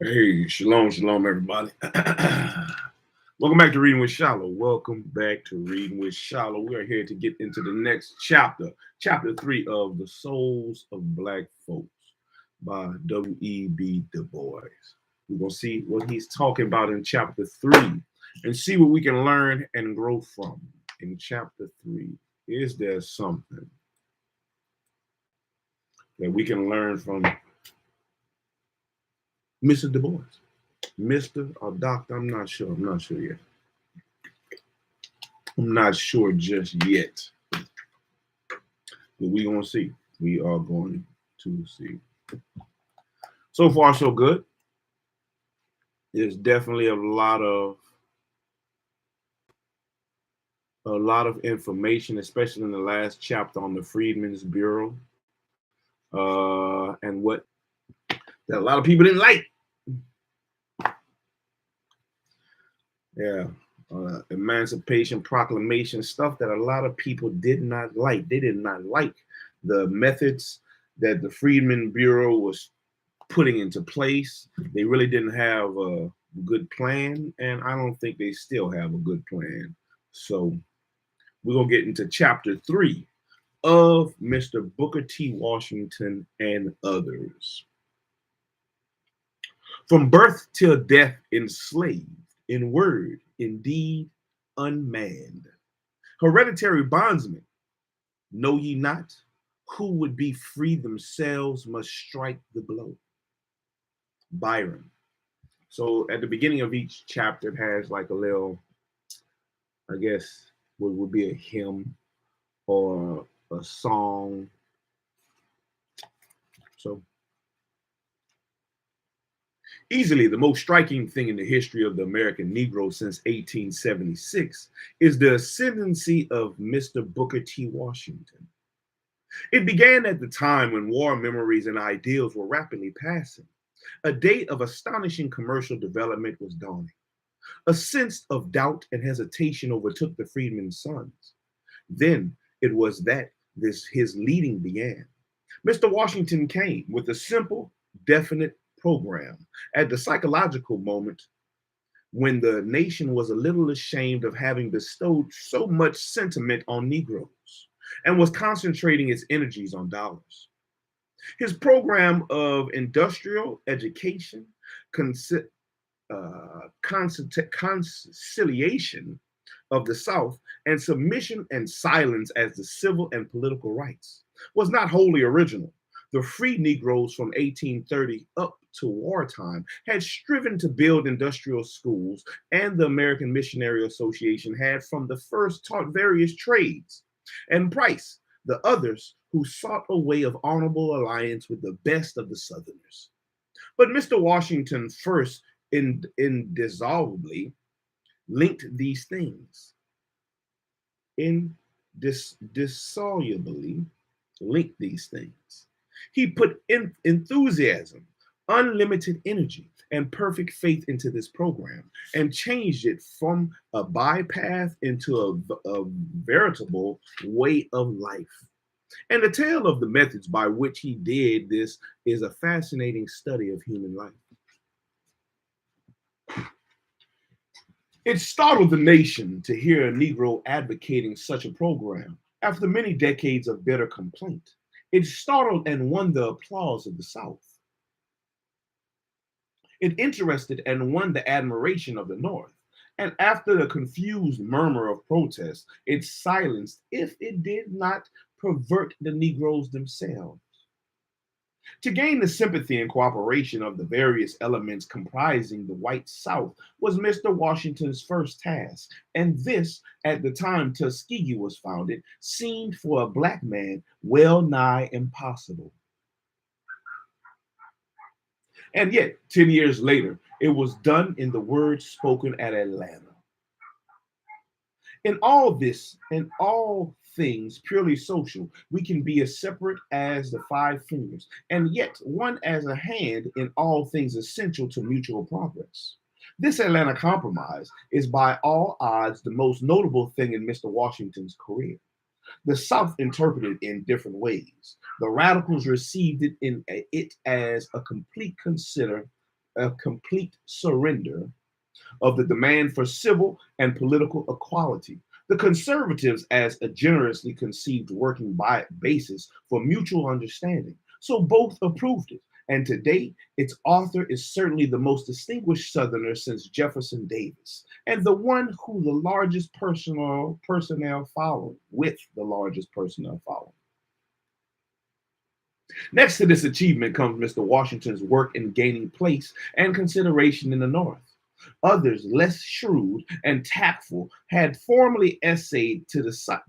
Hey, shalom, shalom, everybody. Welcome back to Reading with Shilo. Welcome back to Reading with Shilo. We are here to get into the next chapter, chapter 3 of The Souls of Black Folks by W.E.B. Du Bois. We're going to see what he's talking about in chapter 3 and see what we can learn and grow from. In chapter 3, is there something that we can learn from Mr. Du Bois? Mr. or Doctor, I'm not sure. I'm not sure yet. I'm not sure just yet. But we're going to see. We are going to see. So far, so good. There's definitely a lot of information, especially in the last chapter on the Freedmen's Bureau, and what that a lot of people didn't like. Yeah, Emancipation Proclamation, stuff that a lot of people did not like. They did not like the methods that the Freedmen Bureau was putting into place. They really didn't have a good plan, and I don't think they still have a good plan. So we're going to get into chapter 3 of Mr. Booker T. Washington and others. From birth till death enslaved, in word, in deed, unmanned. Hereditary bondsmen, know ye not? Who would be free themselves must strike the blow. Byron. So at the beginning of each chapter, it has like a little, I guess, what would be a hymn or a song. So easily the most striking thing in the history of the American Negro since 1876 is the ascendancy of Mr. Booker T. Washington. It began at the time when war memories and ideals were rapidly passing. A day of astonishing commercial development was dawning. A sense of doubt and hesitation overtook the freedmen's sons. Then it was that his leading began. Mr. Washington came with a simple, definite program at the psychological moment when the nation was a little ashamed of having bestowed so much sentiment on Negroes and was concentrating its energies on dollars. His program of industrial education, conciliation of the South, and submission and silence as the civil and political rights was not wholly original. The free Negroes from 1830 up to wartime had striven to build industrial schools, and the American Missionary Association had from the first taught various trades. And Price, the others who sought a way of honorable alliance with the best of the Southerners. But Mr. Washington first indissolubly linked these things. Indissolubly linked these things. He put enthusiasm, unlimited energy, and perfect faith into this program and changed it from a bypath into a veritable way of life. And the tale of the methods by which he did this is a fascinating study of human life. It startled the nation to hear a Negro advocating such a program after many decades of bitter complaint. It startled and won the applause of the South. It interested and won the admiration of the North. And after the confused murmur of protest, it silenced if it did not pervert the Negroes themselves. To gain the sympathy and cooperation of the various elements comprising the white South was Mr. Washington's first task, and this, at the time Tuskegee was founded, seemed for a black man well nigh impossible. And yet, 10 years later, it was done in the words spoken at Atlanta. In all things purely social, we can be as separate as the five fingers, and yet one as a hand in all things essential to mutual progress. This Atlanta Compromise is by all odds the most notable thing in Mr. Washington's career. The South interpreted it in different ways. The radicals received it as a complete a complete surrender of the demand for civil and political equality. The conservatives as a generously conceived working basis for mutual understanding. So both approved it. And today, its author is certainly the most distinguished Southerner since Jefferson Davis, and the one who the largest personnel following, with the largest personnel following. Next to this achievement comes Mr. Washington's work in gaining place and consideration in the North. Others, less shrewd and tactful, had formerly essayed to sit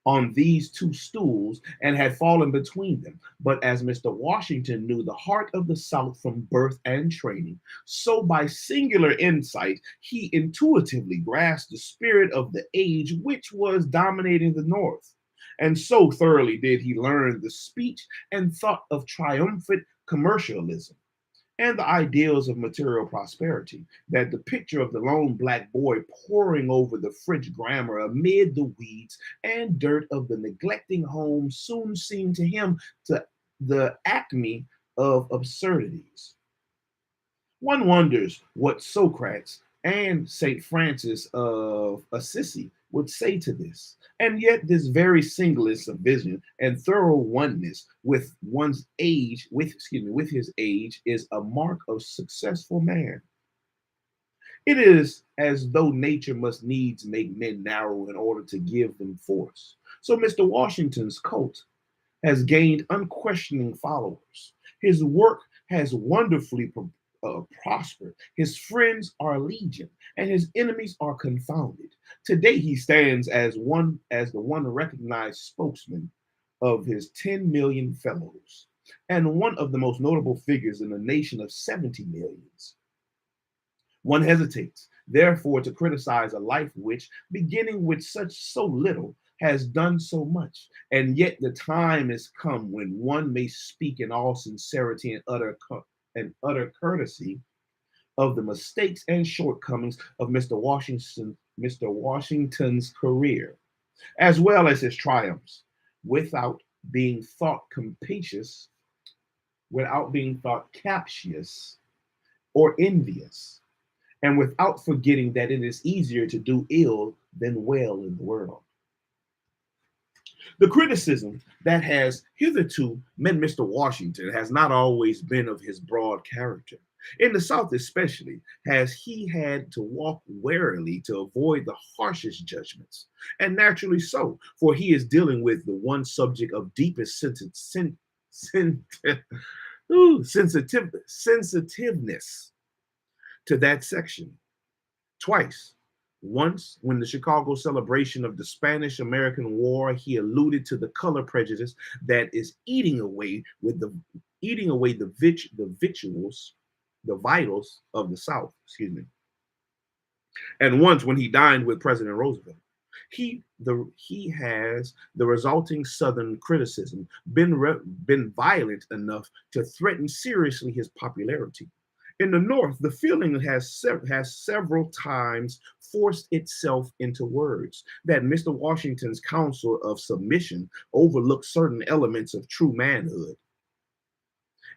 on these two stools and had fallen between them. But as Mr. Washington knew the heart of the South from birth and training, so by singular insight he intuitively grasped the spirit of the age which was dominating the North. And so thoroughly did he learn the speech and thought of triumphant commercialism and the ideals of material prosperity, that the picture of the lone black boy poring over the French grammar amid the weeds and dirt of the neglecting home soon seemed to him to the acme of absurdities. One wonders what Socrates and St. Francis of Assisi would say to this. And yet, this very singleness of vision and thorough oneness with one's age, with his age, is a mark of successful man. It is as though nature must needs make men narrow in order to give them force. So Mr. Washington's cult has gained unquestioning followers. His work has wonderfully prospered. His friends are legion, and his enemies are confounded. Today he stands as the one recognized spokesman of his 10 million fellows, and one of the most notable figures in a nation of 70 millions. One hesitates, therefore, to criticize a life which, beginning with so little, has done so much, and yet the time is come when one may speak in all sincerity and utter courtesy of the mistakes and shortcomings of Mr. Washington's career, as well as his triumphs, without being thought capacious, without being thought captious or envious, and without forgetting that it is easier to do ill than well in the world. The criticism that has hitherto met Mr. Washington has not always been of his broad character. In the South, especially, has he had to walk warily to avoid the harshest judgments, and naturally so, for he is dealing with the one subject of deepest sensitiveness to that section. Twice, once, when the Chicago celebration of the Spanish American War, he alluded to the color prejudice that is eating away the vitals of the South, And once when he dined with President Roosevelt. He has the resulting Southern criticism been violent enough to threaten seriously his popularity. In the North, the feeling has several times forced itself into words that Mr. Washington's counsel of submission overlooked certain elements of true manhood,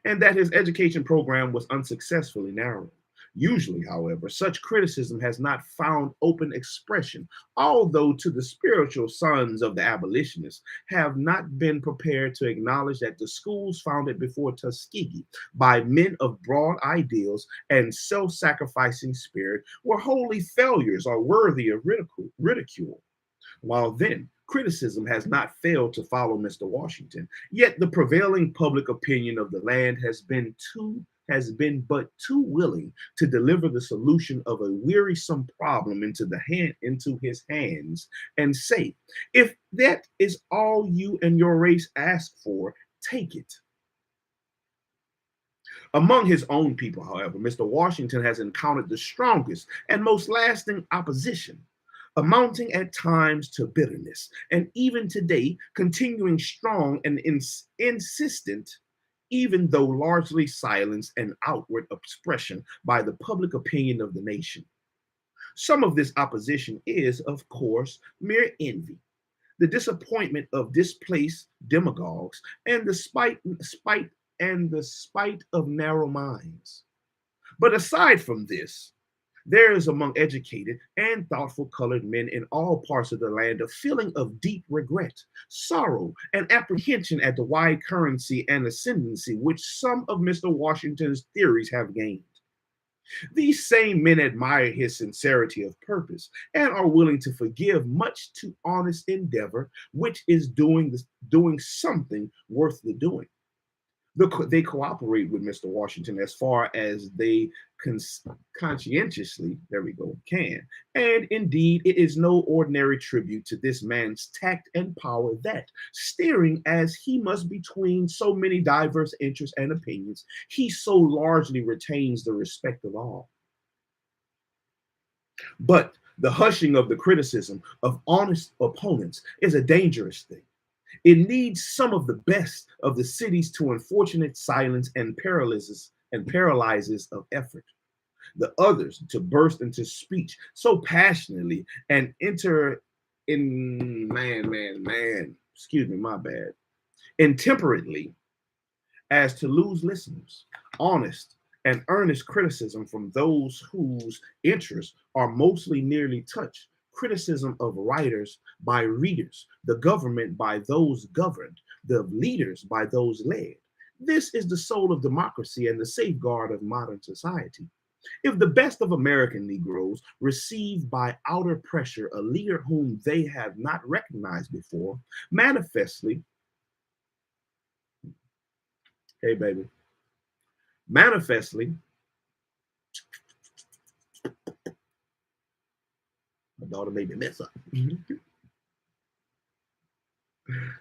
and that his education program was unsuccessfully narrow. Usually, however, such criticism has not found open expression, although to the spiritual sons of the abolitionists have not been prepared to acknowledge that the schools founded before Tuskegee by men of broad ideals and self-sacrificing spirit were wholly failures or worthy of ridicule. While then, criticism has not failed to follow Mr. Washington, yet the prevailing public opinion of the land has been but too willing to deliver the solution of a wearisome problem into his hands and say, if that is all you and your race ask for, take it. Among his own people, however, Mr. Washington has encountered the strongest and most lasting opposition, amounting at times to bitterness, and even today continuing strong and insistent, even though largely silenced and outward expression by the public opinion of the nation. Some of this opposition is, of course, mere envy, the disappointment of displaced demagogues, and the spite and the spite of narrow minds. But aside from this, there is among educated and thoughtful colored men in all parts of the land a feeling of deep regret, sorrow, and apprehension at the wide currency and ascendancy which some of Mr. Washington's theories have gained. These same men admire his sincerity of purpose and are willing to forgive much to honest endeavor, which is doing something worth the doing. They cooperate with Mr. Washington as far as they conscientiously, there we go, can. And indeed, it is no ordinary tribute to this man's tact and power that, steering as he must between so many diverse interests and opinions, he so largely retains the respect of all. But the hushing of the criticism of honest opponents is a dangerous thing. It needs some of the best of the cities to unfortunate silence and paralyzes of effort. The others to burst into speech so passionately and enter in excuse me, my bad, intemperately as to lose listeners. Honest and earnest criticism from those whose interests are mostly nearly touched, criticism of writers by readers, the government by those governed, the leaders by those led. This is the soul of democracy and the safeguard of modern society. If the best of American Negroes receive by outer pressure a leader whom they have not recognized before, manifestly, hey baby, manifestly, my daughter made me mess up,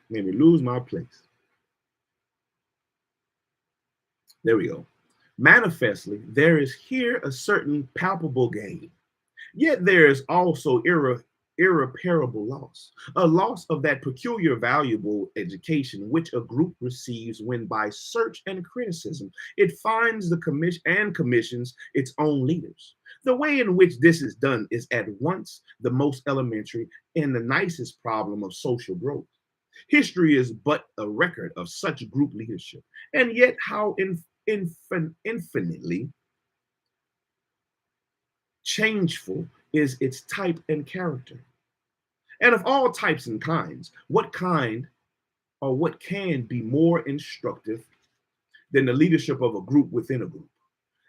made me lose my place. There we go. Manifestly, there is here a certain palpable gain. Yet there is also irreparable loss, a loss of that peculiar valuable education which a group receives when by search and criticism it finds the commission and commissions its own leaders. The way in which this is done is at once the most elementary and the nicest problem of social growth. History is but a record of such group leadership, and yet how infinitely changeful is its type and character. And of all types and kinds, what kind or what can be more instructive than the leadership of a group within a group?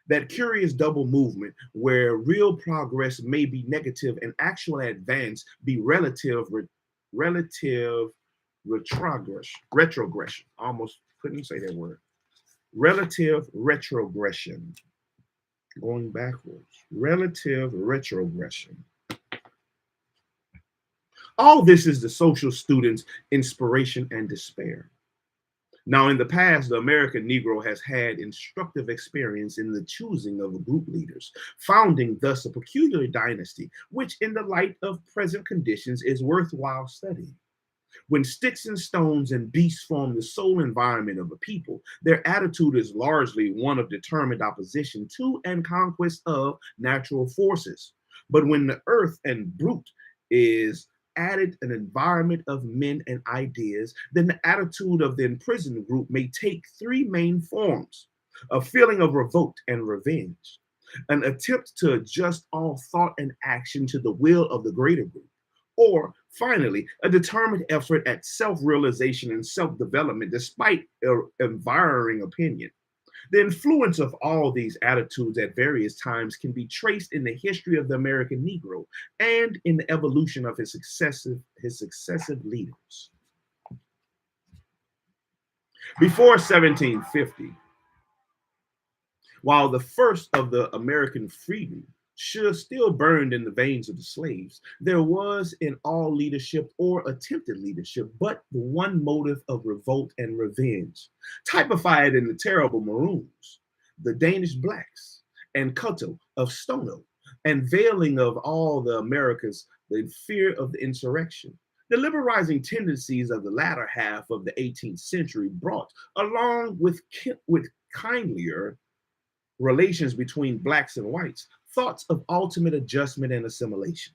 That curious double movement where real progress may be negative and actual advance be relative retrogression. I almost couldn't say that word. Relative retrogression. Going backwards. Relative retrogression. All this is the social student's inspiration and despair. Now, in the past, the American Negro has had instructive experience in the choosing of group leaders, founding thus a peculiar dynasty, which, in the light of present conditions, is worthwhile studying. When sticks and stones and beasts form the sole environment of a people, their attitude is largely one of determined opposition to and conquest of natural forces. But when the earth and brute is added an environment of men and ideas, then the attitude of the imprisoned group may take three main forms: a feeling of revolt and revenge, an attempt to adjust all thought and action to the will of the greater group, or finally, a determined effort at self realization and self development despite environing opinion. The influence of all these attitudes at various times can be traced in the history of the American Negro and in the evolution of his successive leaders. Before 1750, while the first of the American freedmen should still burned in the veins of the slaves, there was in all leadership or attempted leadership but the one motive of revolt and revenge, typified in the terrible Maroons, the Danish blacks, and Cutto of Stono, and veiling of all the Americas the fear of the insurrection. The liberalizing tendencies of the latter half of the 18th century brought, along with kindlier relations between blacks and whites, thoughts of ultimate adjustment and assimilation.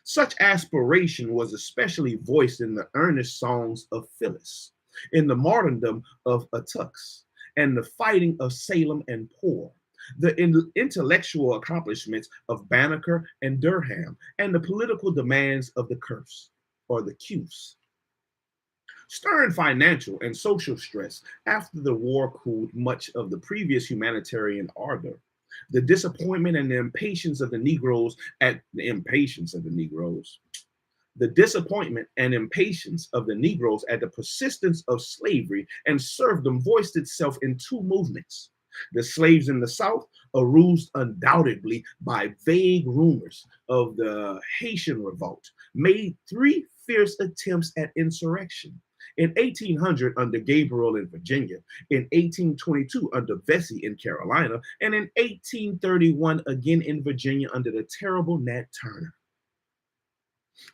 Such aspiration was especially voiced in the earnest songs of Phyllis, in the martyrdom of Attucks, and the fighting of Salem and Poor, the intellectual accomplishments of Banneker and Durham, and the political demands of the Curse or the Cuse. Stern financial and social stress after the war cooled much of the previous humanitarian ardor. The disappointment and the impatience of the Negroes at the impatience of the Negroes. The disappointment and impatience of the Negroes at the persistence of slavery and serfdom voiced itself in two movements. The slaves in the South, aroused undoubtedly by vague rumors of the Haitian revolt, made three fierce attempts at insurrection. In 1800 under Gabriel in Virginia, in 1822 under Vesey in Carolina, and in 1831 again in Virginia under the terrible Nat Turner.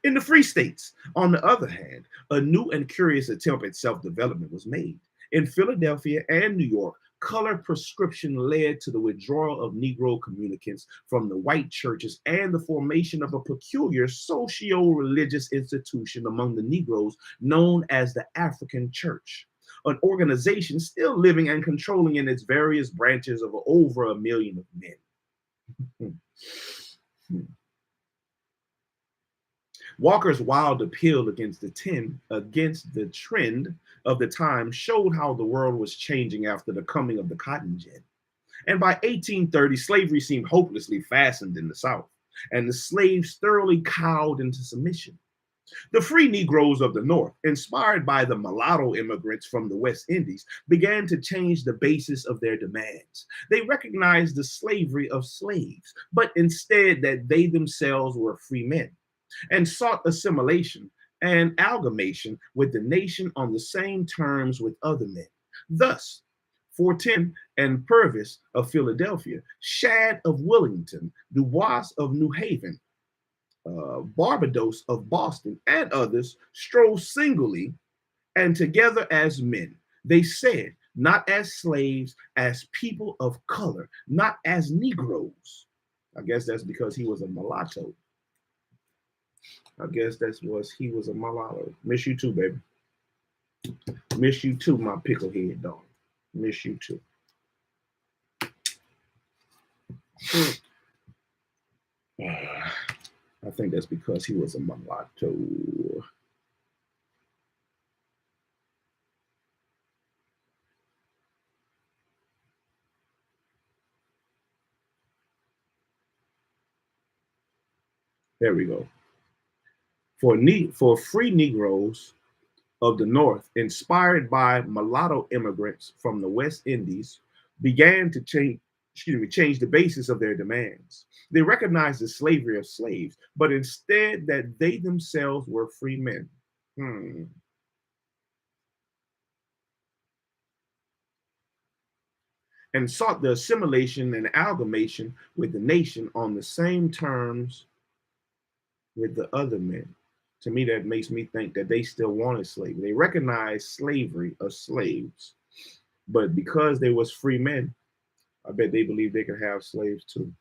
In the free states, on the other hand, a new and curious attempt at self-development was made. In Philadelphia and New York, color prescription led to the withdrawal of Negro communicants from the white churches and the formation of a peculiar socio-religious institution among the Negroes known as the African Church, an organization still living and controlling in its various branches of over 1 million of men. Walker's wild appeal against the trend of the time showed how the world was changing after the coming of the cotton gin. And by 1830, slavery seemed hopelessly fastened in the South, and the slaves thoroughly cowed into submission. The free Negroes of the North, inspired by the mulatto immigrants from the West Indies, began to change the basis of their demands. They recognized the slavery of slaves, but instead that they themselves were free men, and sought assimilation and amalgamation with the nation on the same terms with other men. Thus, Fortin and Purvis of Philadelphia, Shad of Wellington, Du Bois of New Haven, Barbados of Boston, and others strove singly and together as men. They said, not as slaves, as people of color, not as Negroes. I guess that's because he was a mulatto. He was a mulatto. Miss you too, baby. Miss you too, my picklehead dog. Miss you too. I think that's because he was a mulatto. There we go. For free Negroes of the North, inspired by mulatto immigrants from the West Indies, began to change the basis of their demands. They recognized the slavery of slaves, but instead that they themselves were free men. And sought the assimilation and amalgamation with the nation on the same terms with the other men. To me, that makes me think that they still wanted slavery. They recognized slavery of slaves, but because they was free men, I bet they believed they could have slaves too.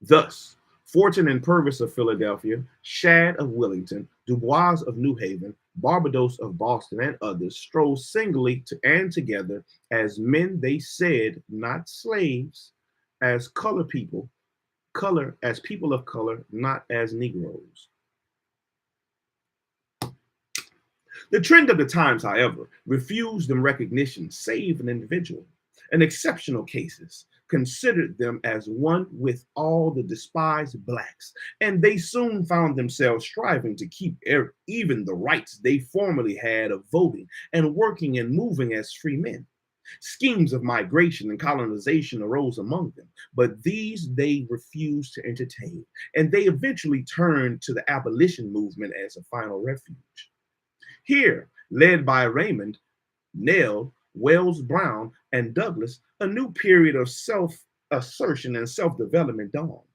Thus, Fortin and Purvis of Philadelphia, Shad of Wellington, Du Bois of New Haven, Barbados of Boston, and others strove singly and together as men, they said, not slaves, as people of color, not as Negroes. The trend of the times, however, refused them recognition save an individual. In exceptional cases, considered them as one with all the despised blacks, and they soon found themselves striving to keep even the rights they formerly had of voting and working and moving as free men. Schemes of migration and colonization arose among them, but these they refused to entertain, and they eventually turned to the abolition movement as a final refuge. Here, led by Raymond, Nell, Wells Brown, and Douglass, a new period of self-assertion and self-development dawned.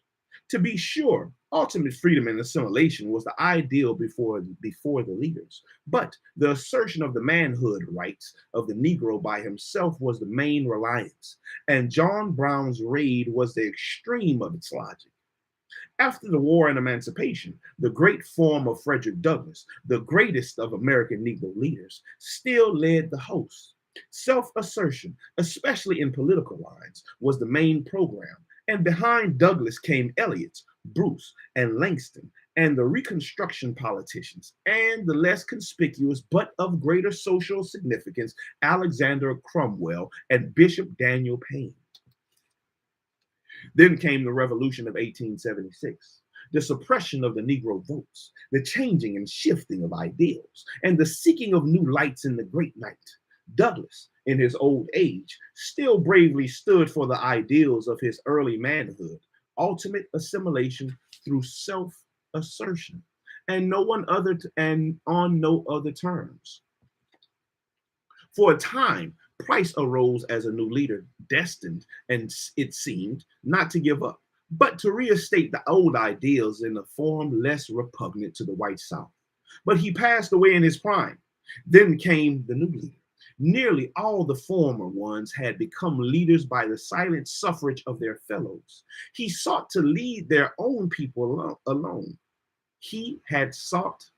To be sure, ultimate freedom and assimilation was the ideal before the leaders, but the assertion of the manhood rights of the Negro by himself was the main reliance, and John Brown's raid was the extreme of its logic. After the War and Emancipation, the great form of Frederick Douglass, the greatest of American Negro leaders, still led the host. Self-assertion, especially in political lines, was the main program, and behind Douglas came Eliot, Bruce, and Langston, and the Reconstruction politicians, and the less conspicuous but of greater social significance, Alexander Cromwell and Bishop Daniel Payne. Then came the Revolution of 1876, the suppression of the Negro votes, the changing and shifting of ideals, and the seeking of new lights in the great night. Douglas, in his old age, still bravely stood for the ideals of his early manhood, ultimate assimilation through self-assertion, and on no other terms. For a time, Price arose as a new leader, destined, and it seemed, not to give up, but to reinstate the old ideals in a form less repugnant to the white South. But he passed away in his prime. Then came the new leader. Nearly all the former ones had become leaders by the silent suffrage of their fellows. He sought to lead their own people alone. He had sought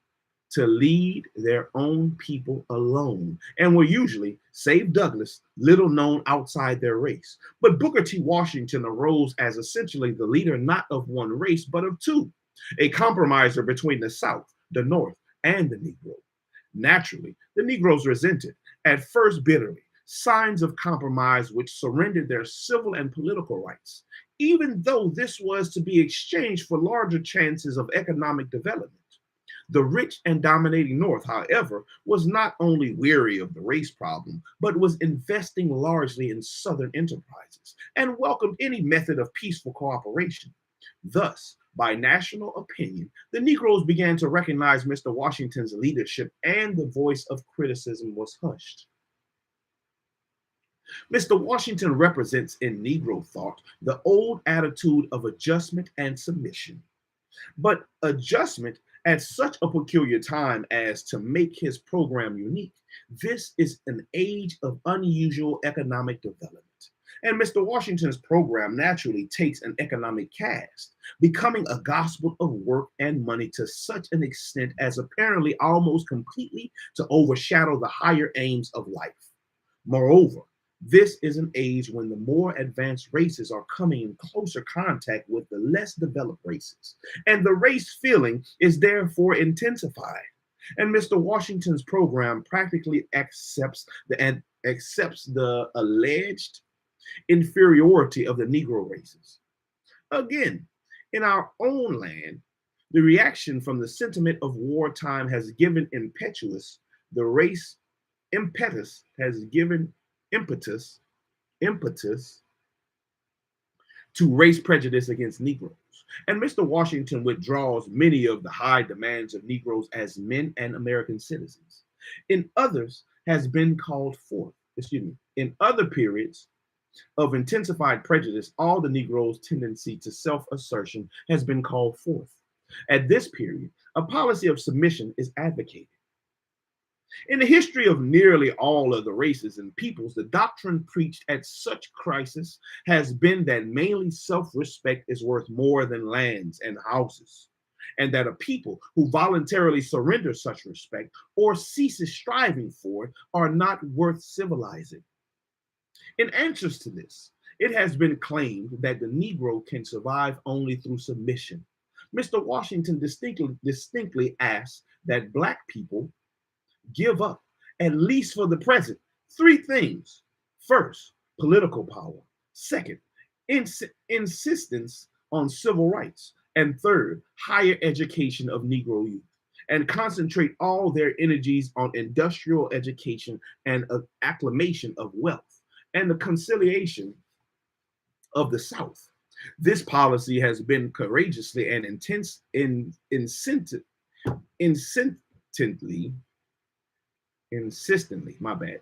to lead their own people alone, and were usually, save Douglas, little known outside their race. But Booker T. Washington arose as essentially the leader not of one race, but of two, a compromiser between the South, the North, and the Negro. Naturally, the Negroes resented, at first bitterly, signs of compromise which surrendered their civil and political rights, even though this was to be exchanged for larger chances of economic development. The rich and dominating North, however, was not only weary of the race problem, but was investing largely in Southern enterprises and welcomed any method of peaceful cooperation. Thus, by national opinion, the Negroes began to recognize Mr. Washington's leadership, and the voice of criticism was hushed. Mr. Washington represents in Negro thought the old attitude of adjustment and submission. But adjustment at such a peculiar time as to make his program unique. This is an age of unusual economic development. And Mr. Washington's program naturally takes an economic cast, becoming a gospel of work and money to such an extent as apparently almost completely to overshadow the higher aims of life. Moreover, this is an age when the more advanced races are coming in closer contact with the less developed races, and the race feeling is therefore intensified. And Mr. Washington's program practically accepts the alleged inferiority of the Negro races. Again, in our own land, the reaction from the sentiment of wartime has given the race impetus has given impetus to race prejudice against Negroes. And Mr. Washington withdraws many of the high demands of Negroes as men and American citizens. In others has been called forth, in other periods of intensified prejudice, all the Negroes' tendency to self-assertion has been called forth. At this period, a policy of submission is advocated. In the history of nearly all of the races and peoples, the doctrine preached at such crisis has been that mainly self-respect is worth more than lands and houses, and that a people who voluntarily surrender such respect or ceases striving for it are not worth civilizing. In answers to this, it has been claimed that the Negro can survive only through submission. Mr. Washington distinctly asks that Black people give up, at least for the present, three things. First, political power. Second, insistence on civil rights. And third, higher education of Negro youth, and concentrate all their energies on industrial education and acclimation of wealth and the conciliation of the South. This policy has been courageously and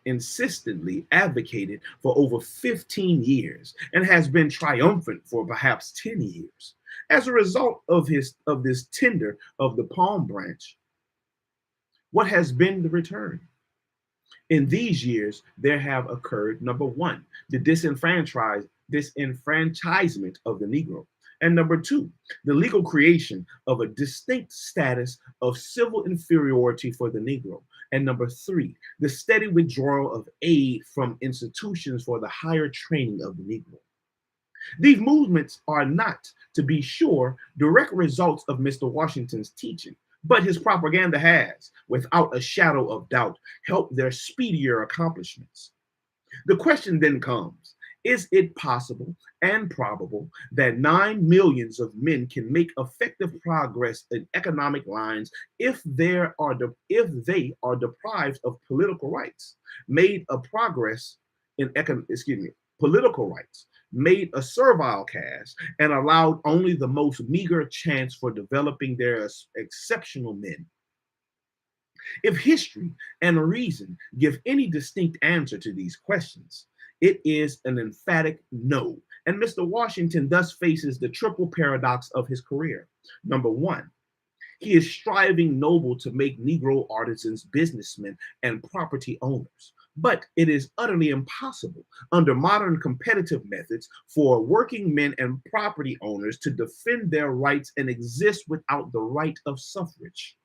insistently advocated for over 15 years and has been triumphant for perhaps 10 years. As a result of this tender of the palm branch, what has been the return? In these years, there have occurred, number one, the disenfranchisement of the Negro. And number two, the legal creation of a distinct status of civil inferiority for the Negro. And number three, the steady withdrawal of aid from institutions for the higher training of the Negro. These movements are not, to be sure, direct results of Mr. Washington's teaching, but his propaganda has, without a shadow of doubt, helped their speedier accomplishments. The question then comes, is it possible and probable that 9 millions of men can make effective progress in economic lines if they are deprived of political rights, made a progress in political rights, made a servile caste, and allowed only the most meager chance for developing their exceptional men? If history and reason give any distinct answer to these questions, it is an emphatic no. And Mr. Washington thus faces the triple paradox of his career. Number one, he is striving noble to make Negro artisans businessmen and property owners. But it is utterly impossible under modern competitive methods for working men and property owners to defend their rights and exist without the right of suffrage.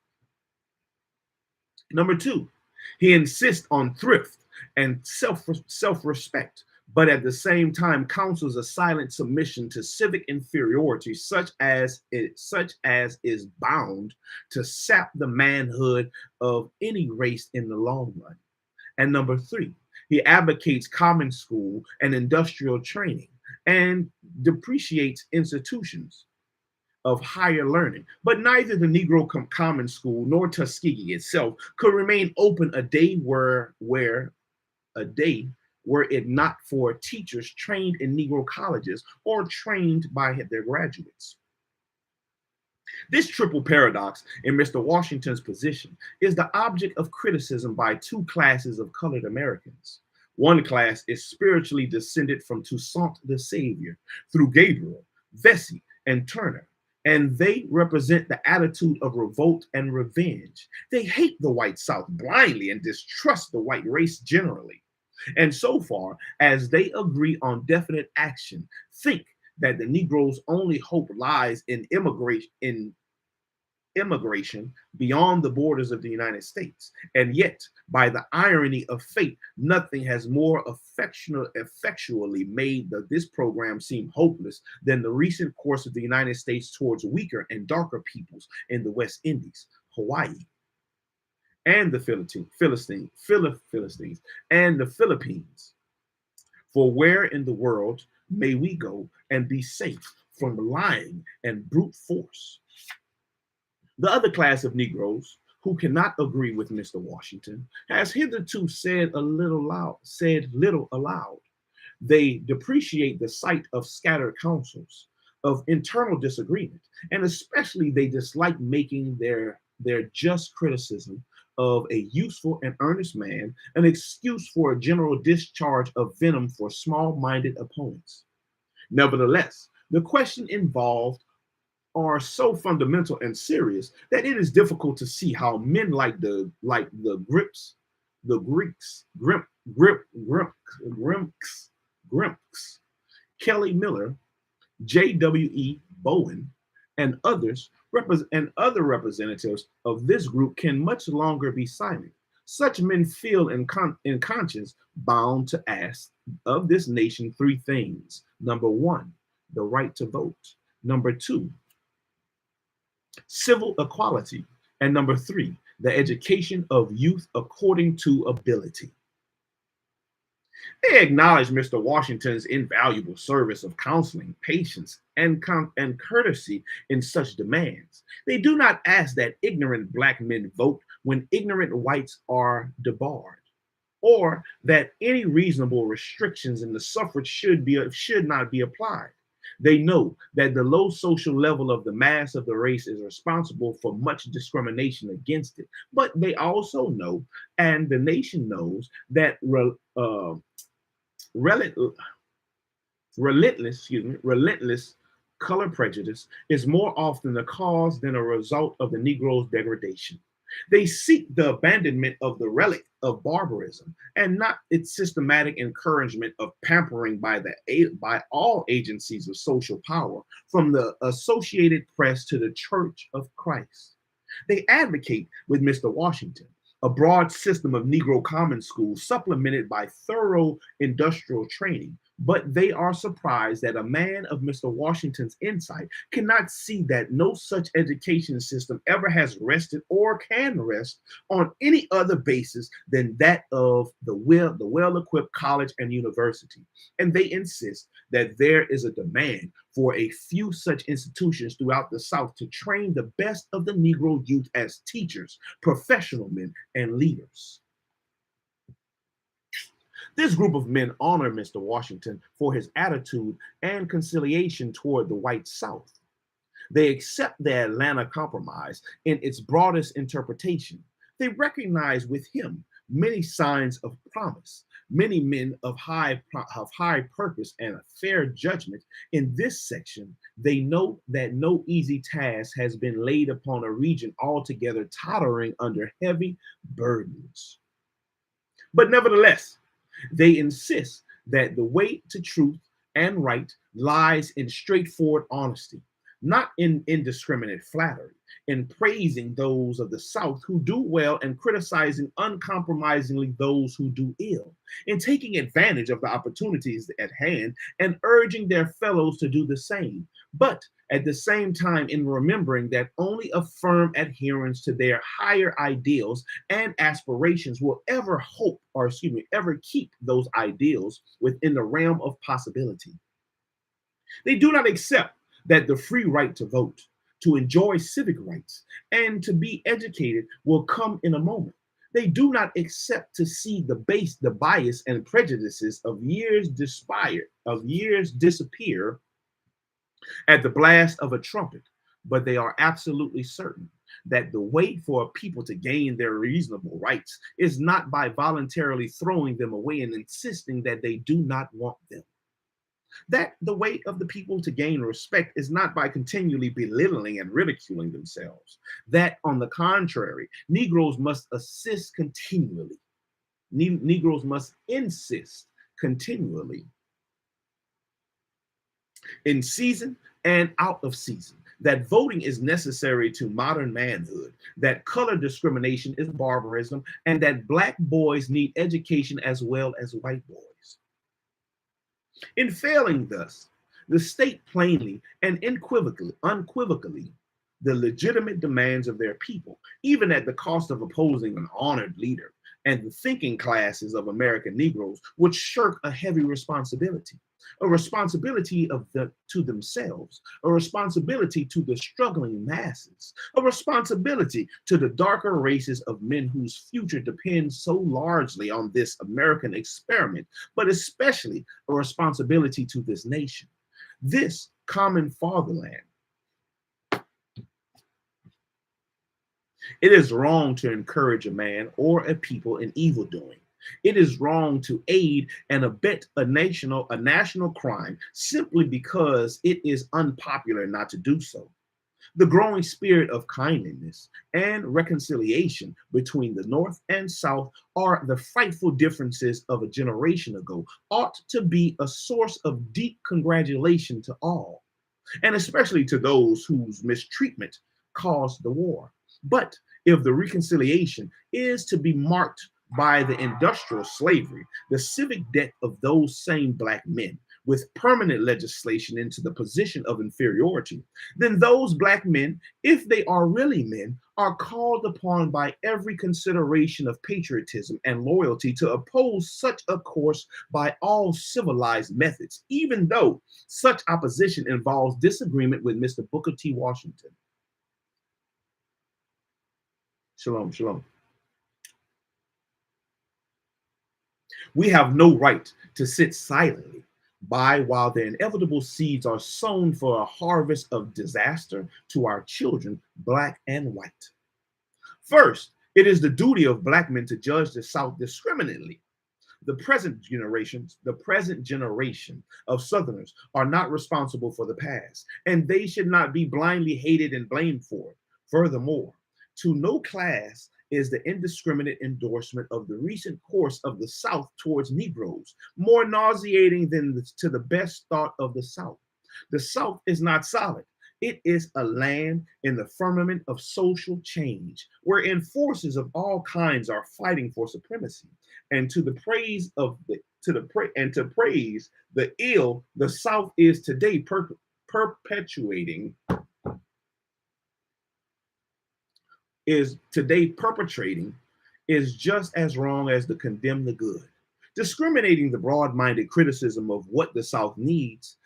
Number two, he insists on thrift and self-respect, but at the same time counsels a silent submission to civic inferiority, such as is bound to sap the manhood of any race in the long run. And number three, he advocates common school and industrial training and depreciates institutions of higher learning. But neither the Negro Common School nor Tuskegee itself could remain open a day were it not for teachers trained in Negro colleges or trained by their graduates. This triple paradox in Mr. Washington's position is the object of criticism by two classes of colored Americans. One class is spiritually descended from Toussaint the Savior through Gabriel, Vesey, and Turner, and they represent the attitude of revolt and revenge. They hate the white South blindly and distrust the white race generally. And so far as they agree on definite action, think that the Negro's only hope lies in immigration beyond the borders of the United States. And yet, by the irony of fate, nothing has more effectually made this program seem hopeless than the recent course of the United States towards weaker and darker peoples in the West Indies, Hawaii, and the Philistines, and the Philippines. For where in the world may we go and be safe from lying and brute force? The other class of Negroes who cannot agree with Mr. Washington has hitherto said little aloud. They depreciate the sight of scattered councils, of internal disagreement, and especially they dislike making their just criticism of a useful and earnest man an excuse for a general discharge of venom for small-minded opponents. Nevertheless, the question involved are so fundamental and serious that it is difficult to see how men like the Greeks, Grimks, Kelly Miller, J.W.E. Bowen, and other representatives of this group can much longer be silent. Such men feel in conscience bound to ask of this nation three things. Number one, the right to vote. Number two, civil equality. And number three, the education of youth according to ability. They acknowledge Mr. Washington's invaluable service of counseling, patience, and courtesy in such demands. They do not ask that ignorant black men vote when ignorant whites are debarred, or that any reasonable restrictions in the suffrage should not be applied. They know that the low social level of the mass of the race is responsible for much discrimination against it. But they also know, and the nation knows, that relentless color prejudice is more often the cause than a result of the Negro's degradation. They seek the abandonment of the relic of barbarism and not its systematic encouragement of pampering by all agencies of social power, from the Associated Press to the Church of Christ. They advocate with Mr. Washington a broad system of Negro common schools supplemented by thorough industrial training, but they are surprised that a man of Mr. Washington's insight cannot see that no such education system ever has rested or can rest on any other basis than that of the well-equipped college and university. And they insist that there is a demand for a few such institutions throughout the South to train the best of the Negro youth as teachers, professional men, and leaders. This group of men honor Mr. Washington for his attitude and conciliation toward the white South. They accept the Atlanta Compromise in its broadest interpretation. They recognize with him many signs of promise, many men of high purpose and a fair judgment. In this section, they know that no easy task has been laid upon a region altogether tottering under heavy burdens. But nevertheless, they insist that the way to truth and right lies in straightforward honesty, not in indiscriminate flattery, in praising those of the South who do well and criticizing uncompromisingly those who do ill, in taking advantage of the opportunities at hand and urging their fellows to do the same, but at the same time in remembering that only a firm adherence to their higher ideals and aspirations will ever keep those ideals within the realm of possibility. They do not accept that the free right to vote, to enjoy civic rights, and to be educated will come in a moment. They do not accept to see the bias and prejudices of years disappear at the blast of a trumpet, but they are absolutely certain that the way for a people to gain their reasonable rights is not by voluntarily throwing them away and insisting that they do not want them. That the way of the people to gain respect is not by continually belittling and ridiculing themselves. That, on the contrary, Negroes must assist continually. Negroes must insist continually in season and out of season, that voting is necessary to modern manhood, that color discrimination is barbarism, and that Black boys need education as well as white boys. In failing thus, the state plainly and unequivocally the legitimate demands of their people, even at the cost of opposing an honored leader, and the thinking classes of American Negroes would shirk a heavy responsibility, a responsibility to themselves, a responsibility to the struggling masses, a responsibility to the darker races of men whose future depends so largely on this American experiment, but especially a responsibility to this nation, this common fatherland. It is wrong to encourage a man or a people in evil doing. It is wrong to aid and abet a national crime simply because it is unpopular not to do so. The growing spirit of kindliness and reconciliation between the North and South are the frightful differences of a generation ago ought to be a source of deep congratulation to all, and especially to those whose mistreatment caused the war. But if the reconciliation is to be marked by the industrial slavery, the civic debt of those same Black men, with permanent legislation into the position of inferiority, then those Black men, if they are really men, are called upon by every consideration of patriotism and loyalty to oppose such a course by all civilized methods, even though such opposition involves disagreement with Mr. Booker T. Washington. Shalom, shalom. We have no right to sit silently by while the inevitable seeds are sown for a harvest of disaster to our children, Black and white. First, it is the duty of Black men to judge the South discriminately. The present generation of Southerners are not responsible for the past, and they should not be blindly hated and blamed for it. Furthermore, to no class is the indiscriminate endorsement of the recent course of the South towards Negroes, more nauseating than to the best thought of the South. The South is not solid. It is a land in the firmament of social change, wherein forces of all kinds are fighting for supremacy. And to the praise of the to the and to praise the ill, the South is today perpetuating is today perpetrating is just as wrong as to condemn the good. Discriminating the broad-minded criticism of what the South needs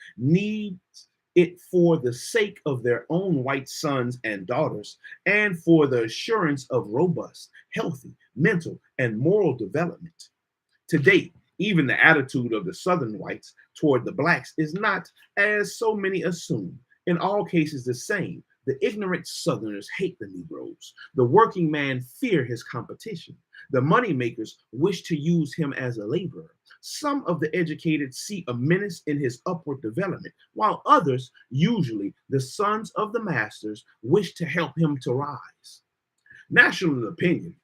it for the sake of their own white sons and daughters, and for the assurance of robust, healthy, mental, and moral development. To date, even the attitude of the Southern whites toward the blacks is not, as so many assume, in all cases the same. The ignorant Southerners hate the Negroes. The working man fear his competition. The moneymakers wish to use him as a laborer. Some of the educated see a menace in his upward development, while others, usually the sons of the masters, wish to help him to rise. National opinion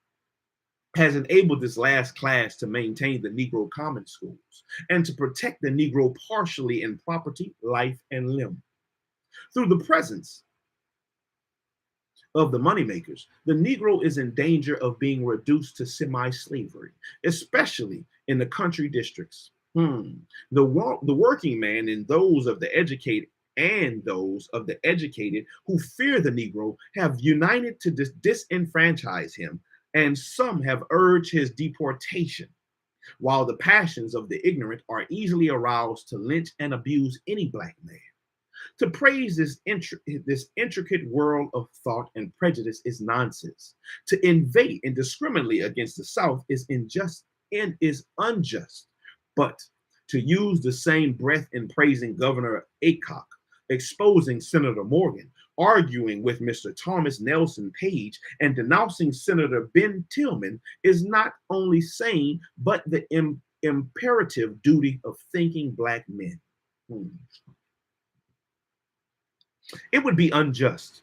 has enabled this last class to maintain the Negro common schools and to protect the Negro partially in property, life, and limb. Through the presence of the moneymakers, the Negro is in danger of being reduced to semi-slavery, especially in the country districts. The working man and those of the educated who fear the Negro have united to disenfranchise him, and some have urged his deportation, while the passions of the ignorant are easily aroused to lynch and abuse any black man. To praise this intricate world of thought and prejudice is nonsense. To invade indiscriminately against the South is unjust. But to use the same breath in praising Governor Aycock, exposing Senator Morgan, arguing with Mr. Thomas Nelson Page, and denouncing Senator Ben Tillman is not only sane, but the imperative duty of thinking black men. It would be unjust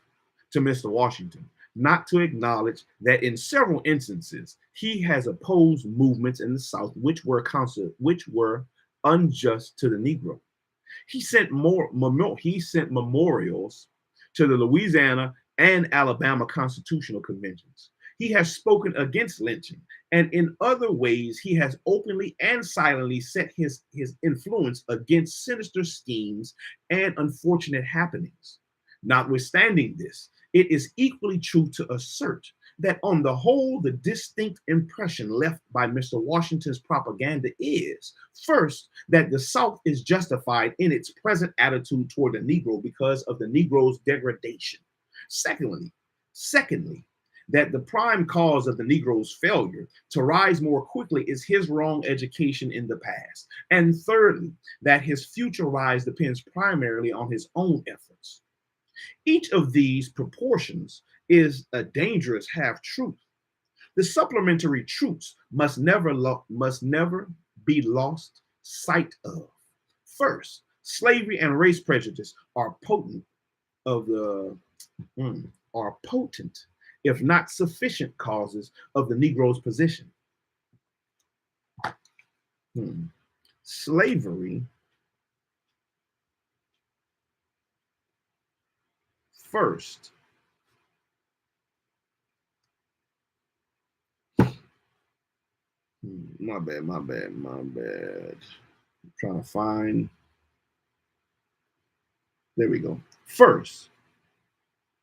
to Mr. Washington not to acknowledge that in several instances he has opposed movements in the South which were unjust to the Negro. He sent memorials to the Louisiana and Alabama constitutional conventions. He has spoken against lynching, and in other ways he has openly and silently set his influence against sinister schemes and unfortunate happenings. Notwithstanding this, it is equally true to assert that on the whole, the distinct impression left by Mr. Washington's propaganda is, first, that the South is justified in its present attitude toward the Negro because of the Negro's degradation. Secondly, that the prime cause of the Negro's failure to rise more quickly is his wrong education in the past. And thirdly, that his future rise depends primarily on his own efforts. Each of these proportions is a dangerous half-truth. The supplementary truths must never be lost sight of. First, slavery and race prejudice are potent, if not sufficient, causes of the Negro's position. Slavery first. My bad. I'm trying to find. There we go. First,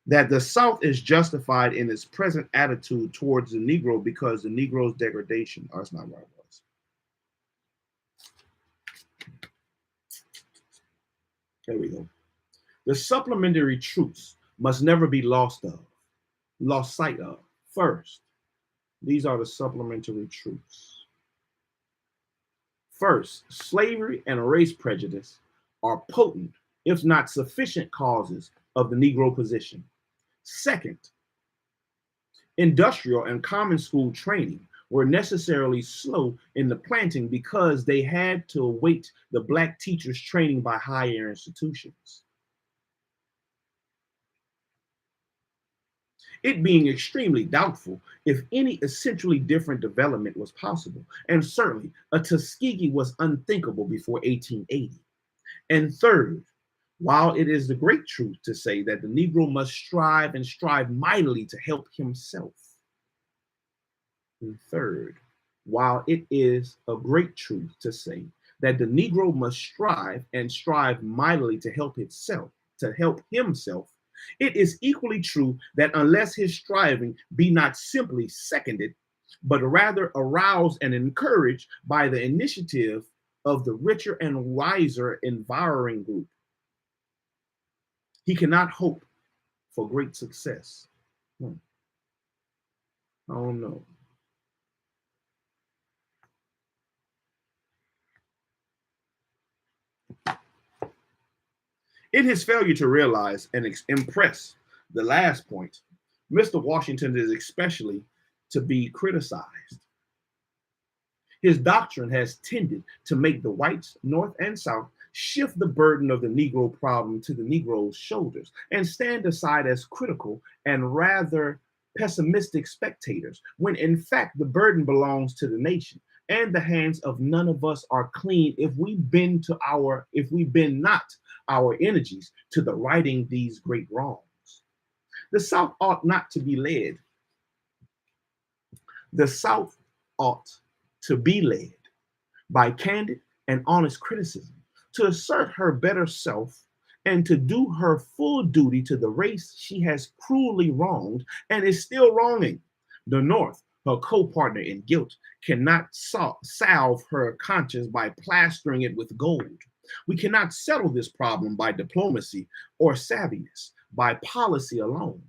that the South is justified in its present attitude towards the Negro because the Negro's degradation. Oh, that's not where I was. There we go. The supplementary truths must never be lost sight of. First, these are the supplementary truths. First, slavery and race prejudice are potent, if not sufficient, causes of the Negro position. Second, industrial and common school training were necessarily slow in the planting because they had to await the black teachers' training by higher institutions. it being extremely doubtful if any essentially different development was possible, and certainly a Tuskegee was unthinkable before 1880. And third, while it is the great truth to say that the Negro must strive and strive mightily to help himself. And third, while it is a great truth to say that the Negro must strive and strive mightily to help himself, it is equally true that unless his striving be not simply seconded, but rather aroused and encouraged by the initiative of the richer and wiser environing group, he cannot hope for great success. I don't know. In his failure to realize and impress the last point, Mr. Washington is especially to be criticized. His doctrine has tended to make the whites, North and South, shift the burden of the Negro problem to the Negro's shoulders and stand aside as critical and rather pessimistic spectators, when in fact the burden belongs to the nation, and the hands of none of us are clean if we bend not our energies to the righting these great wrongs. The South ought not to be led. The South ought to be led by candid and honest criticism, to assert her better self and to do her full duty to the race she has cruelly wronged and is still wronging. The North, her co-partner in guilt, cannot salve her conscience by plastering it with gold. We cannot settle this problem by diplomacy or savviness, by policy alone.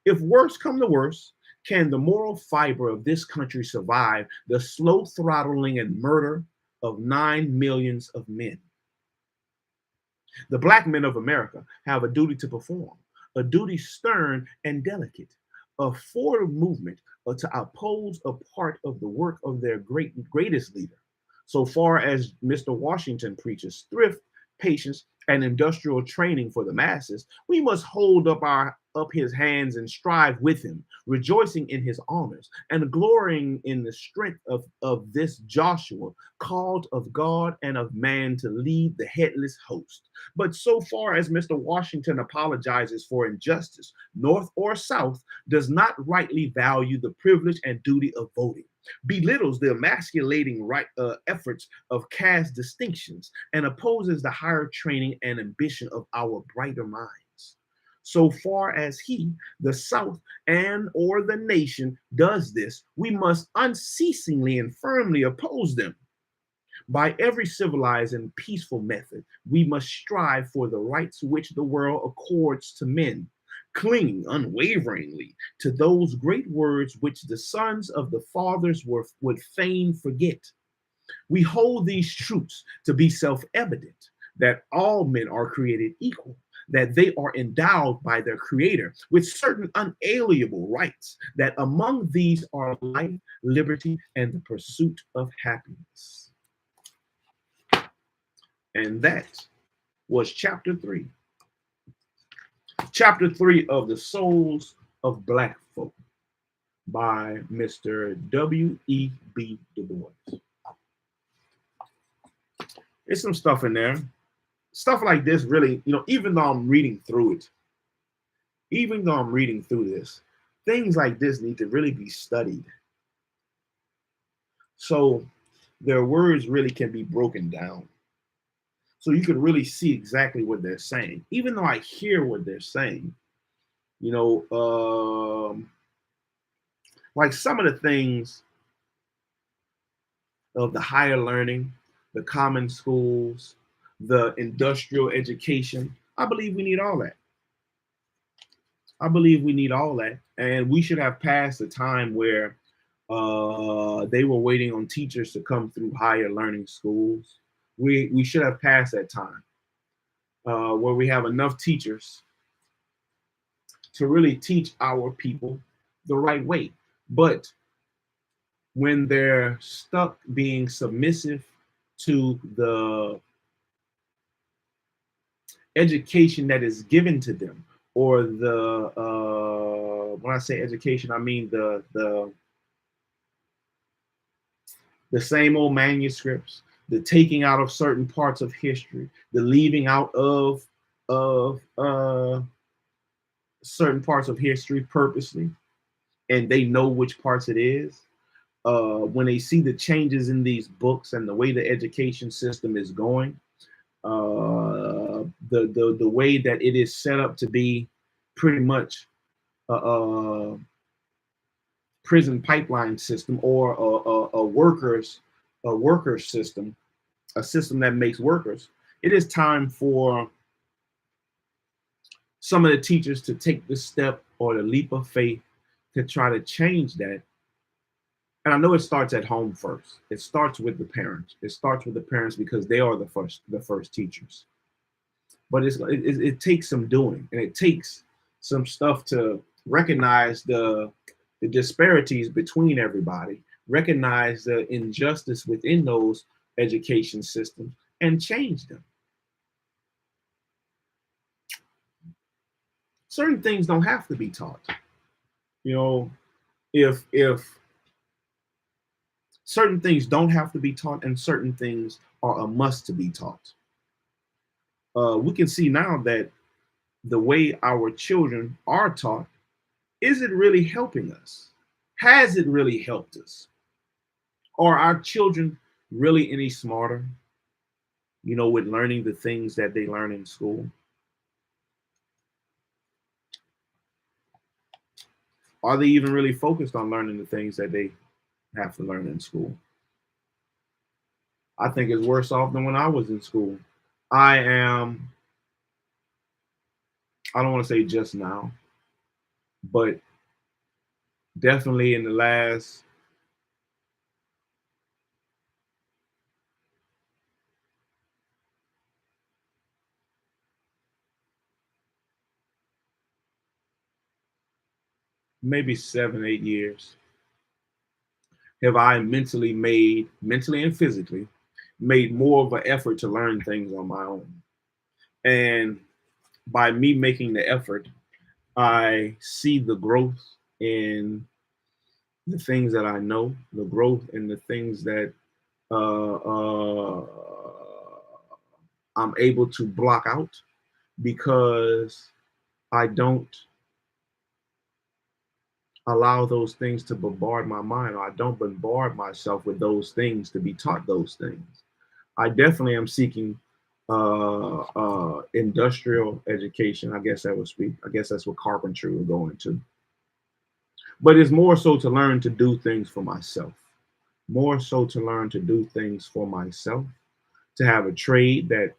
If worse come to worse, can the moral fiber of this country survive the slow throttling and murder of 9 millions of men? The Black men of America have a duty to perform, a duty stern and delicate, a forward movement to oppose a part of the work of their greatest leader. So far as Mr. Washington preaches thrift, patience, and industrial training for the masses, we must hold up his hands and strive with him, rejoicing in his honors and glorying in the strength of this Joshua, called of God and of man to lead the headless host. But so far as Mr. Washington apologizes for injustice, North or South, does not rightly value the privilege and duty of voting, belittles the emasculating efforts of caste distinctions, and opposes the higher training and ambition of our brighter minds. So far as he, the South, and or the nation does this, we must unceasingly and firmly oppose them. By every civilized and peaceful method, we must strive for the rights which the world accords to men, clinging unwaveringly to those great words which the sons of the fathers would fain forget. We hold these truths to be self-evident, that all men are created equal, that they are endowed by their creator with certain unalienable rights, that among these are life, liberty, and the pursuit of happiness. And that was chapter 3. Chapter 3 of The Souls of Black Folk by Mr. W.E.B. Du Bois. There's some stuff in there. Stuff like this really, even though I'm reading through this, things like this need to really be studied. So their words really can be broken down. So you can really see exactly what they're saying. Even though I hear what they're saying, like some of the things of the higher learning, the common schools, the industrial education, I believe we need all that. And we should have passed the time where they were waiting on teachers to come through higher learning schools. We should have passed that time where we have enough teachers to really teach our people the right way. But when they're stuck being submissive to the education that is given to them, or the when I say education, I mean the same old manuscripts, the taking out of certain parts of history, the leaving out of certain parts of history purposely, and they know which parts it is. When they see the changes in these books and the way the education system is going, the way that it is set up to be pretty much a prison pipeline system, or a workers system, a system that makes workers. It is time for some of the teachers to take the step or the leap of faith to try to change that. And I know it starts at home first. It starts with the parents. It starts with the parents because they are the first teachers. But it takes some doing, and it takes some stuff to recognize the disparities between everybody, recognize the injustice within those education systems, and change them. Certain things don't have to be taught. You know, if certain things don't have to be taught, and certain things are a must to be taught. We can see now that the way our children are taught, is it really helping us? Has it really helped us? Are our children really any smarter, with learning the things that they learn in school? Are they even really focused on learning the things that they have to learn in school? I think it's worse off than when I was in school. I am, I don't want to say just now, but definitely in the last maybe 7, 8 years, have I mentally and physically, made more of an effort to learn things on my own. And by me making the effort, I see the growth in the things that I know, the growth in the things that uh, uh, I'm able to block out, because I don't allow those things to bombard my mind, or I don't bombard myself with those things to be taught those things. I definitely am seeking industrial education. I guess that would speak. I guess that's what carpentry will go into. But it's more so to learn to do things for myself. More so to learn to do things for myself. To have a trade that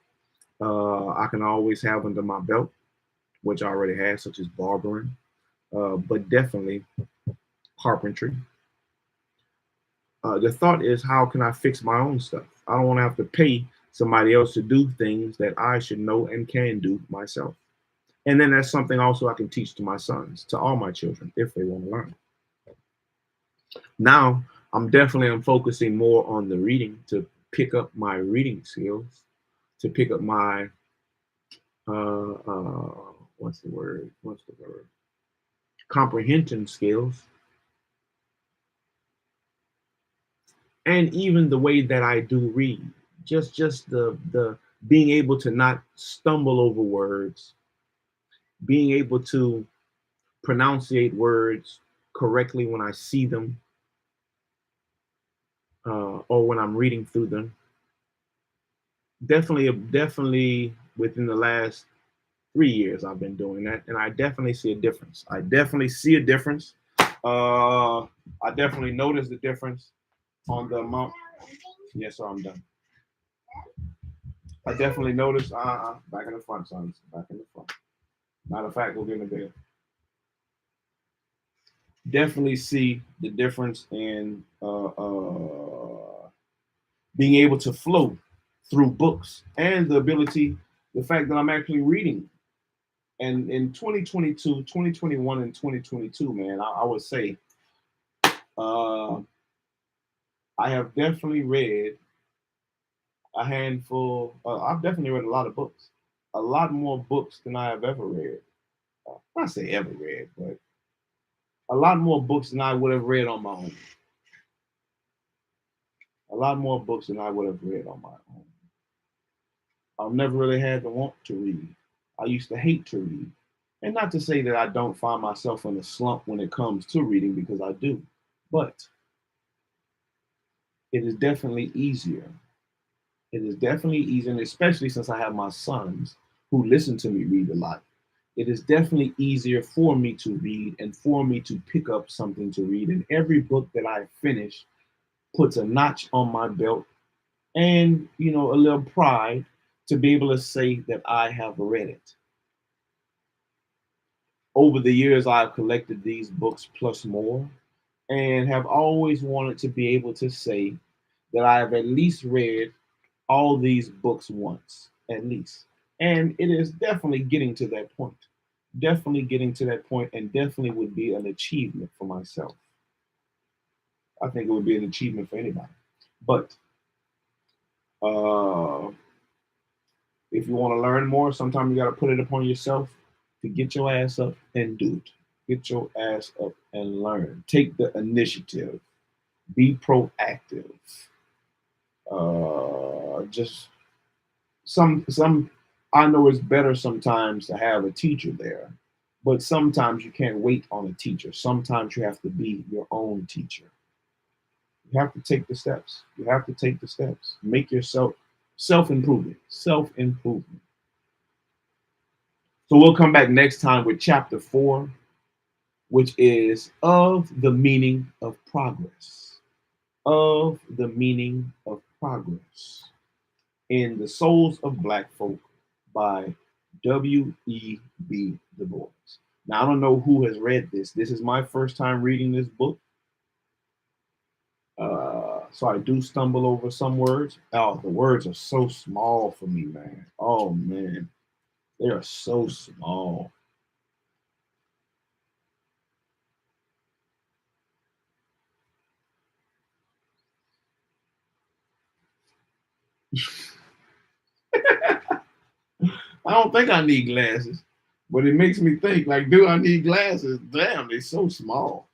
I can always have under my belt, which I already have, such as barbering, but definitely carpentry. The thought is, how can I fix my own stuff? I don't want to have to pay somebody else to do things that I should know and can do myself. And then that's something also I can teach to my sons, to all my children, if they want to learn. Now, I'm focusing more on the reading, to pick up my reading skills, to pick up my what's the word? What's the word? Comprehension skills, and even the way that I do read. Just the being able to not stumble over words, being able to pronunciate words correctly when I see them, or when I'm reading through them. Definitely within the last 3 years, I've been doing that, and I definitely see a difference. I definitely see a difference. I definitely notice the difference on the amount. Yes, sir, I'm done. I definitely notice. Back in the front, sons. Back in the front. Matter of fact, we'll get in the bed. Definitely see the difference in being able to flow through books, and the fact that I'm actually reading. And in 2022, 2021, and 2022, man, I would say uh, I have definitely read a handful. I've definitely read a lot of books, a lot more books than I have ever read. I say ever read, but a lot more books than I would have read on my own. A lot more books than I would have read on my own. I've never really had the want to read. I used to hate to read. And not to say that I don't find myself in a slump when it comes to reading, because I do. But it is definitely easier. It is definitely easier, and especially since I have my sons who listen to me read a lot. It is definitely easier for me to read and for me to pick up something to read. And every book that I finish puts a notch on my belt and, a little pride to be able to say that I have read it. Over the years, I've collected these books plus more and have always wanted to be able to say that I have at least read all these books once, at least. And it is definitely getting to that point. Definitely getting to that point, and definitely would be an achievement for myself. I think it would be an achievement for anybody. But uh, if you want to learn more, sometimes you got to put it upon yourself to get your ass up and do it. Get your ass up and learn. Take the initiative. Be proactive. Just some. I know it's better sometimes to have a teacher there, but sometimes you can't wait on a teacher. Sometimes you have to be your own teacher. You have to take the steps. You have to take the steps. Make yourself self-improvement. Self-improvement. So we'll come back next time with chapter 4, which is of the meaning of progress. Of the meaning of progress in The Souls of Black Folk by W.E.B. Du Bois. Now, I don't know who has read this. This is my first time reading this book. So I do stumble over some words. Oh, the words are so small for me, man. Oh, man. They are so small. I don't think I need glasses, but it makes me think, like, do I need glasses? Damn, they're so small.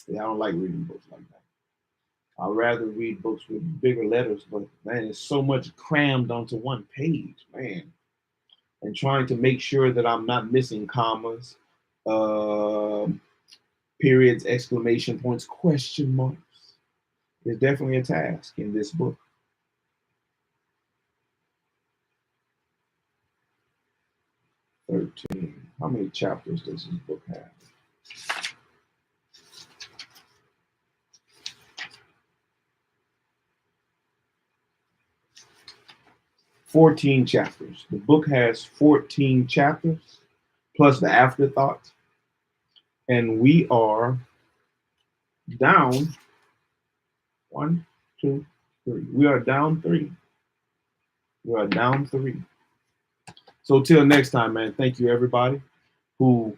Yeah, I don't like reading books like that. I'd rather read books with bigger letters, but man, it's so much crammed onto one page, man. And trying to make sure that I'm not missing commas, uh, periods, exclamation points, question marks. Is definitely a task in this book. 13. How many chapters does this book have? 14 chapters. The book has 14 chapters plus the afterthought. And we are down 1, 2, 3. We are down 3. We are down 3. So till next time, man, thank you everybody who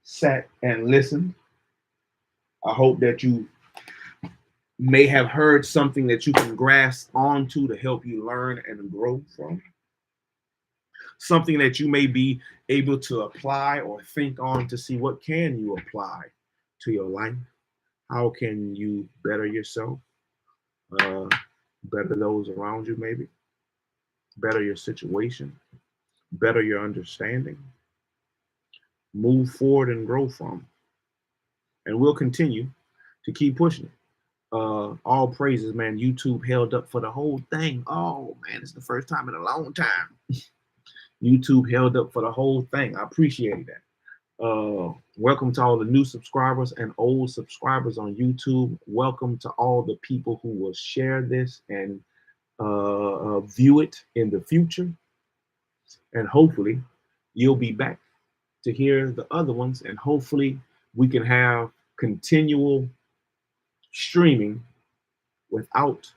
sat and listened. I hope that you may have heard something that you can grasp onto to help you learn and grow from. Something that you may be able to apply or think on to see what can you apply to your life. How can you better yourself? Better those around you, maybe. Better your situation. Better your understanding. Move forward and grow from. And we'll continue to keep pushing it. All praises, man. YouTube held up for the whole thing. Oh man, it's the first time in a long time. YouTube held up for the whole thing. I appreciate that. Welcome to all the new subscribers and old subscribers on YouTube. Welcome to all the people who will share this and view it in the future. And hopefully you'll be back to hear the other ones. And hopefully we can have continual streaming without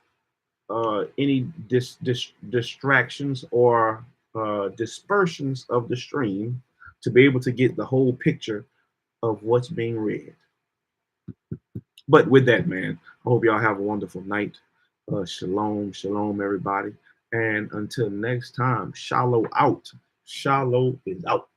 any distractions or dispersions of the stream to be able to get the whole picture of what's being read. But with that, man, I hope y'all have a wonderful night. Shalom, shalom, everybody. And until next time, Shilo out. Shilo is out.